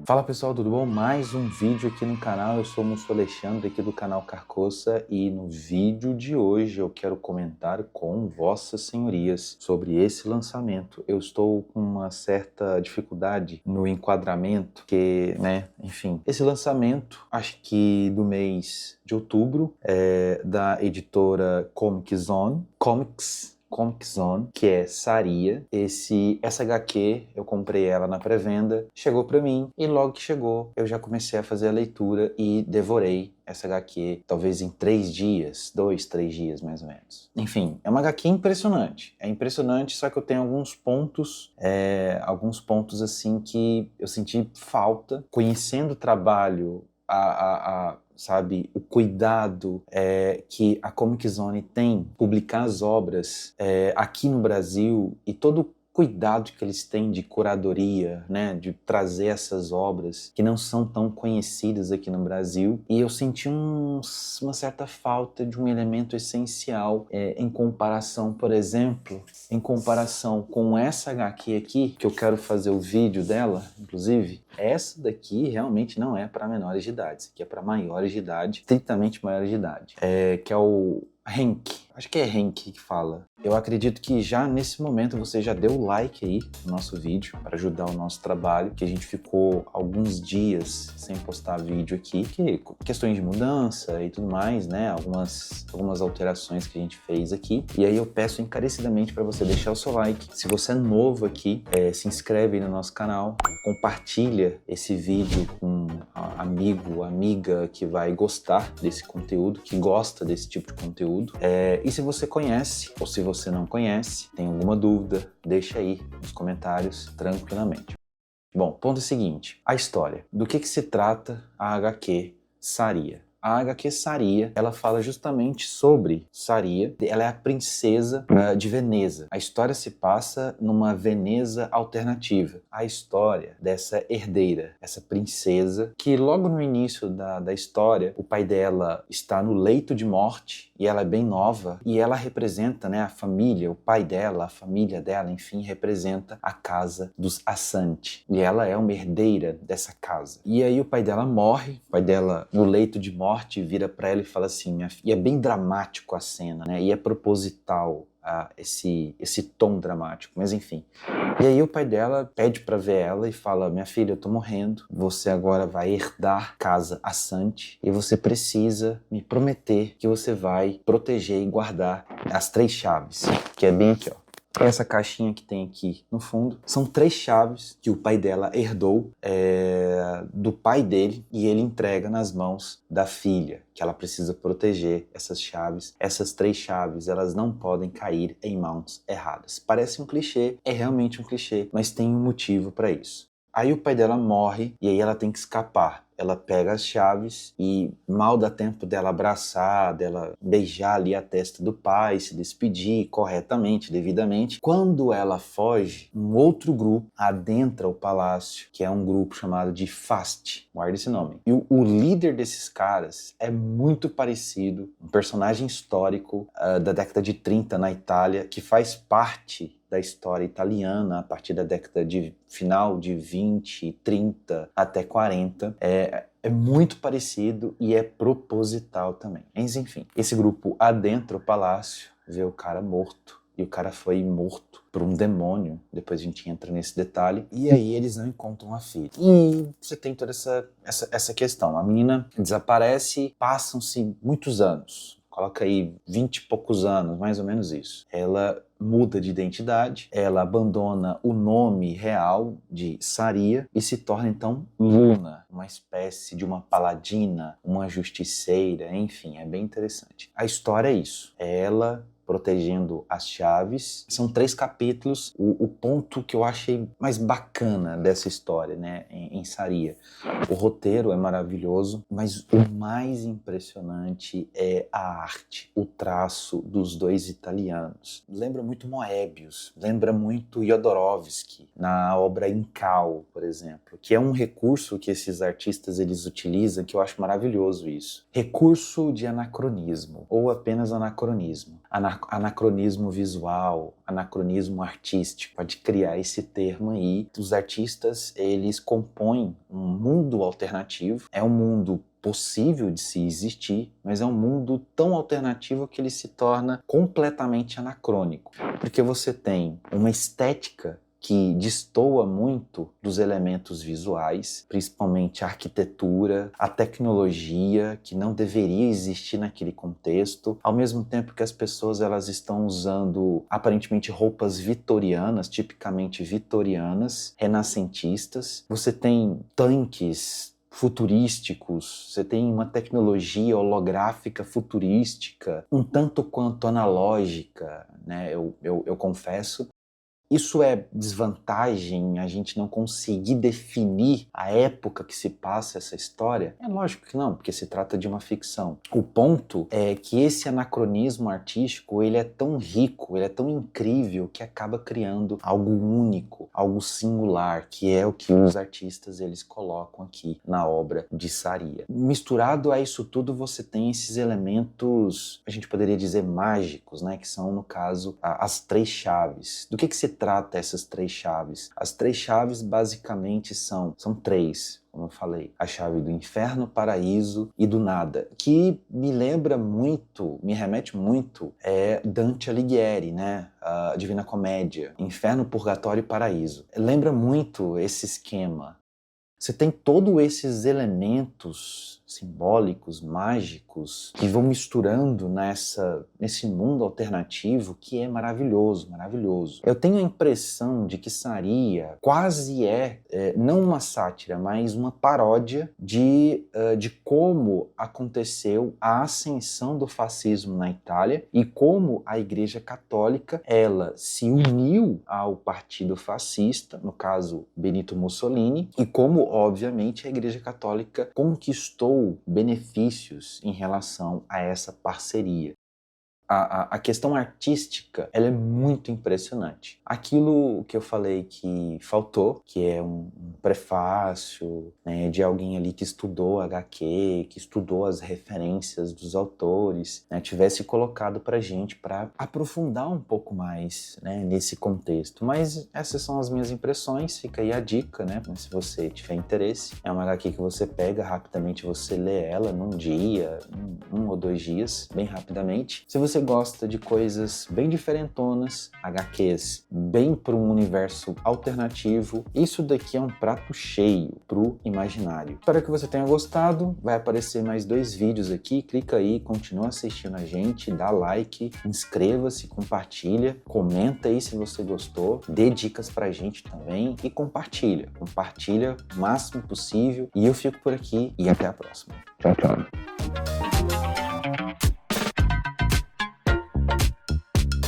Fala pessoal, tudo bom? Mais um vídeo aqui no canal. Eu sou o Musso Alexandre aqui do canal Carcoça e no vídeo de hoje eu quero comentar com vossas senhorias sobre esse lançamento. Eu estou com uma certa dificuldade no enquadramento, que, enfim, esse lançamento, acho que do mês de outubro, da editora Comic Zone, que é Saria. Essa HQ, eu comprei ela na pré-venda, chegou pra mim e logo que chegou, eu já comecei a fazer a leitura e devorei essa HQ, talvez em 3 dias, 2, 3 dias mais ou menos. Enfim, é uma HQ impressionante. É impressionante, só que eu tenho alguns pontos assim que eu senti falta, conhecendo o trabalho, sabe, o cuidado que a Comic Zone tem publicar as obras aqui no Brasil e todo o cuidado que eles têm de curadoria, né, de trazer essas obras que não são tão conhecidas aqui no Brasil. E eu senti uma certa falta de um elemento essencial em comparação, por exemplo, em comparação com essa HQ aqui, que eu quero fazer o vídeo dela, inclusive. Essa daqui realmente não é para menores de idade, isso aqui é para maiores de idade, estritamente maiores de idade, que é o Henk. Acho que é Henk que fala. Eu acredito que já nesse momento você já deu o like aí no nosso vídeo para ajudar o nosso trabalho, que a gente ficou alguns dias sem postar vídeo aqui, que questões de mudança e tudo mais, né? Algumas alterações que a gente fez aqui. E aí eu peço encarecidamente para você deixar o seu like. Se você é novo aqui, se inscreve aí no nosso canal, compartilha esse vídeo com amigo, amiga que vai gostar desse conteúdo, que gosta desse tipo de conteúdo. E se você conhece, ou se você não conhece, tem alguma dúvida, deixa aí nos comentários tranquilamente. Bom, ponto seguinte, a história. Do que se trata a HQ Saria? A HQ Saria, ela fala justamente sobre Saria. Ela é a princesa de Veneza. A história se passa numa Veneza alternativa. A história dessa herdeira, essa princesa, que logo no início da história, o pai dela está no leito de morte e ela é bem nova e ela representa, né, a família, o pai dela, a família dela, enfim, representa a casa dos Assanti. E ela é uma herdeira dessa casa. E aí o pai dela morre, o pai dela no leito de morte vira para ela e fala assim, minha filha, e é bem dramático a cena, né? E é proposital esse tom dramático, mas enfim. E aí o pai dela pede para ver ela e fala, minha filha, eu tô morrendo, você agora vai herdar casa Assanti e você precisa me prometer que você vai proteger e guardar as 3 chaves, que é bem aqui, ó. Essa caixinha que tem aqui no fundo são 3 chaves que o pai dela herdou do pai dele e ele entrega nas mãos da filha, que ela precisa proteger essas chaves. Essas 3 chaves, elas não podem cair em mãos erradas. Parece um clichê, é realmente um clichê, mas tem um motivo para isso. Aí o pai dela morre e aí ela tem que escapar. Ela pega as chaves e mal dá tempo dela abraçar, dela beijar ali a testa do pai, se despedir corretamente, devidamente. Quando ela foge, um outro grupo adentra o palácio, que é um grupo chamado de Fast. Guarda esse nome. E o líder desses caras é muito parecido, um personagem histórico da década de 30 na Itália, que faz parte da história italiana a partir da década de final de 20, 30 até 40. É muito parecido e é proposital também. Mas enfim, esse grupo adentra o palácio, vê o cara morto. E o cara foi morto por um demônio. Depois a gente entra nesse detalhe. E aí eles não encontram a filha. E você tem toda essa questão. A menina desaparece, passam-se muitos anos. Coloca aí 20 e poucos anos, mais ou menos isso. Ela muda de identidade, ela abandona o nome real de Saria e se torna então Luna, uma espécie de uma paladina, uma justiceira, enfim, é bem interessante. A história é isso, é ela protegendo as chaves. São 3 capítulos. O ponto que eu achei mais bacana dessa história, né, em Saria, o roteiro é maravilhoso, mas o mais impressionante é a arte, o traço dos 2 italianos. Lembra muito Moebius, lembra muito Jodorowsky na obra Incal, por exemplo, que é um recurso que esses artistas eles utilizam, que eu acho maravilhoso isso. Recurso de anacronismo, ou apenas anacronismo. anacronismo visual, anacronismo artístico. Pode criar esse termo aí. Os artistas, eles compõem um mundo alternativo. É um mundo possível de se existir, mas é um mundo tão alternativo que ele se torna completamente anacrônico. Porque você tem uma estética que destoa muito dos elementos visuais, principalmente a arquitetura, a tecnologia, que não deveria existir naquele contexto, ao mesmo tempo que as pessoas elas estão usando aparentemente roupas vitorianas, tipicamente vitorianas, renascentistas. Você tem tanques futurísticos, você tem uma tecnologia holográfica futurística, um tanto quanto analógica, né? Eu confesso. Isso é desvantagem, a gente não conseguir definir a época que se passa essa história? É lógico que não, porque se trata de uma ficção. O ponto é que esse anacronismo artístico, ele é tão rico, ele é tão incrível que acaba criando algo único, algo singular, que é o que os artistas eles colocam aqui na obra de Saria. Misturado a isso tudo, você tem esses elementos, a gente poderia dizer mágicos, né, que são, no caso, as três chaves. Do que se trata essas três chaves? As três chaves basicamente são três, como eu falei, a chave do inferno, paraíso e do nada, que me lembra muito, me remete muito Dante Alighieri, né? A Divina Comédia, inferno, purgatório e paraíso. Lembra muito esse esquema. Você tem todos esses elementos simbólicos, mágicos, que vão misturando nesse mundo alternativo que é maravilhoso, maravilhoso. Eu tenho a impressão de que Saria quase não uma sátira, mas uma paródia de como aconteceu a ascensão do fascismo na Itália e como a Igreja Católica, ela se uniu ao partido fascista, no caso Benito Mussolini, e como, obviamente, a Igreja Católica conquistou benefícios em relação a essa parceria. A questão artística, ela é muito impressionante. Aquilo que eu falei que faltou, que é um prefácio, né, de alguém ali que estudou HQ, que estudou as referências dos autores, né, tivesse colocado pra gente para aprofundar um pouco mais, né, nesse contexto. Mas essas são as minhas impressões, fica aí a dica, né, se você tiver interesse. É uma HQ que você pega rapidamente, você lê ela num dia, um ou 2 dias, bem rapidamente. Se você gosta de coisas bem diferentonas, HQs bem para um universo alternativo, isso daqui é um prato cheio pro imaginário. Espero que você tenha gostado, vai aparecer mais 2 vídeos aqui, clica aí, continua assistindo a gente, dá like, inscreva-se, compartilha, comenta aí se você gostou, dê dicas pra gente também e compartilha o máximo possível e eu fico por aqui e até a próxima. Tchau, tchau.